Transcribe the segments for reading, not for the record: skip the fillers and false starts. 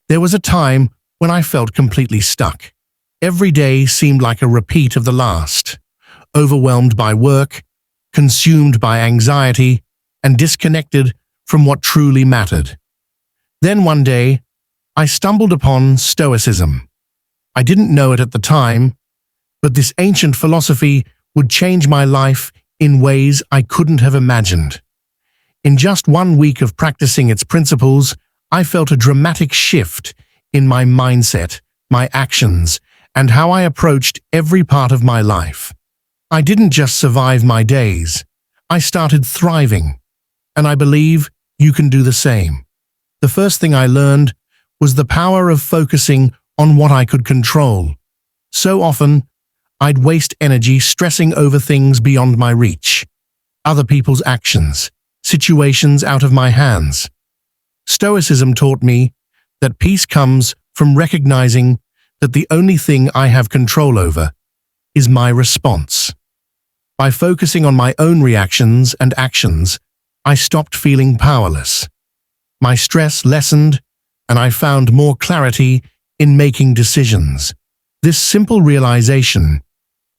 There was a time when I felt completely stuck. Every day seemed like a repeat of the last, overwhelmed by work, consumed by anxiety, and disconnected from what truly mattered. Then one day, I stumbled upon Stoicism. I didn't know it at the time, but this ancient philosophy would change my life in ways I couldn't have imagined. In just 1 week of practicing its principles, I felt a dramatic shift in my mindset, my actions, and how I approached every part of my life. I didn't just survive my days, I started thriving, and I believe you can do the same. The first thing I learned was the power of focusing on what I could control. So often, I'd waste energy stressing over things beyond my reach, other people's actions, situations out of my hands. Stoicism taught me that peace comes from recognizing that the only thing I have control over is my response. By focusing on my own reactions and actions, I stopped feeling powerless. My stress lessened, and I found more clarity in making decisions. This simple realization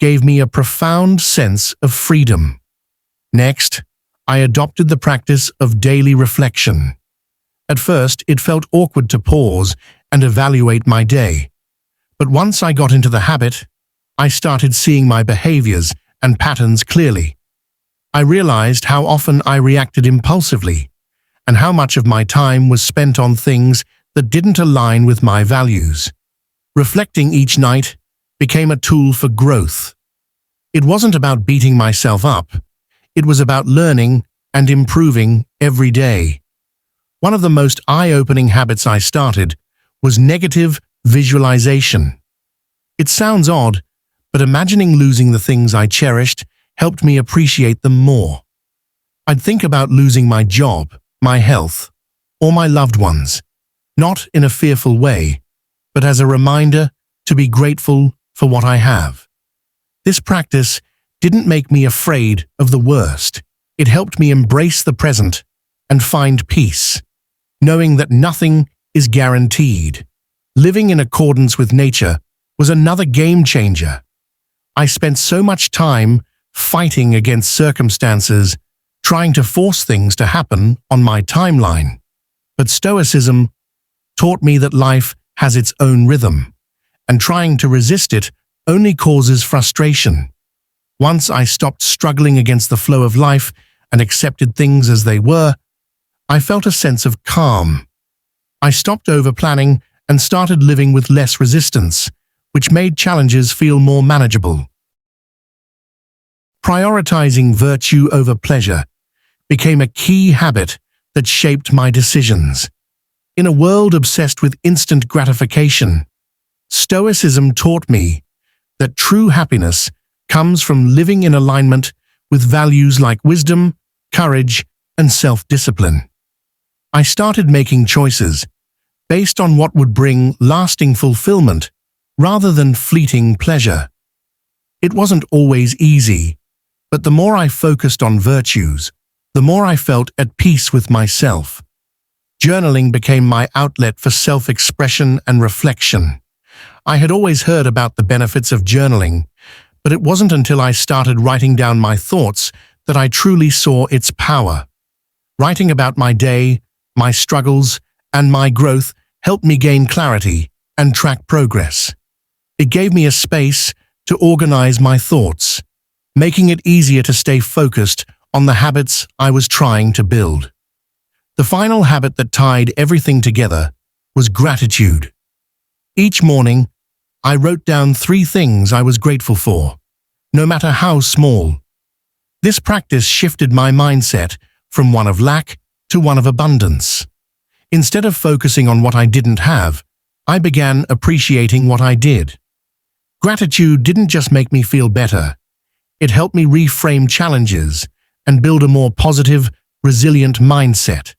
gave me a profound sense of freedom. Next, I adopted the practice of daily reflection. At first, it felt awkward to pause and evaluate my day. But once I got into the habit, I started seeing my behaviors and patterns clearly. I realized how often I reacted impulsively, and how much of my time was spent on things that didn't align with my values. Reflecting each night became a tool for growth. It wasn't about beating myself up. It was about learning and improving every day. One of the most eye-opening habits I started was negative visualization. It sounds odd, but imagining losing the things I cherished helped me appreciate them more. I'd think about losing my job, my health, or my loved ones, not in a fearful way, but as a reminder to be grateful for what I have. This practice didn't make me afraid of the worst. It helped me embrace the present and find peace, knowing that nothing is guaranteed. Living in accordance with nature was another game changer. I spent so much time fighting against circumstances, trying to force things to happen on my timeline. But Stoicism taught me that life has its own rhythm, and trying to resist it only causes frustration. Once I stopped struggling against the flow of life and accepted things as they were, I felt a sense of calm. I stopped over-planning and started living with less resistance, which made challenges feel more manageable. Prioritizing virtue over pleasure became a key habit that shaped my decisions. In a world obsessed with instant gratification, Stoicism taught me that true happiness comes from living in alignment with values like wisdom, courage, and self-discipline. I started making choices based on what would bring lasting fulfillment rather than fleeting pleasure. It wasn't always easy, but the more I focused on virtues, the more I felt at peace with myself. Journaling became my outlet for self-expression and reflection. I had always heard about the benefits of journaling, but it wasn't until I started writing down my thoughts that I truly saw its power. Writing about my day, my struggles, and my growth helped me gain clarity and track progress. It gave me a space to organize my thoughts, making it easier to stay focused on the habits I was trying to build. The final habit that tied everything together was gratitude. Each morning, I wrote down 3 things I was grateful for, no matter how small. This practice shifted my mindset from one of lack to one of abundance. Instead of focusing on what I didn't have, I began appreciating what I did. Gratitude didn't just make me feel better. It helped me reframe challenges and build a more positive, resilient mindset.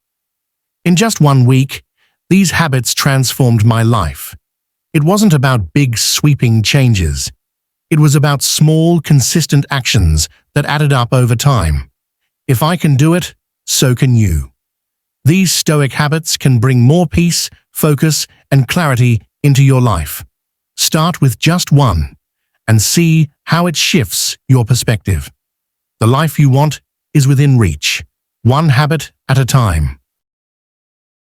In just 1 week, these habits transformed my life. It wasn't about big, sweeping changes. It was about small, consistent actions that added up over time. If I can do it, so can you. These Stoic habits can bring more peace, focus, and clarity into your life. Start with just one and see how it shifts your perspective. The life you want is within reach, one habit at a time.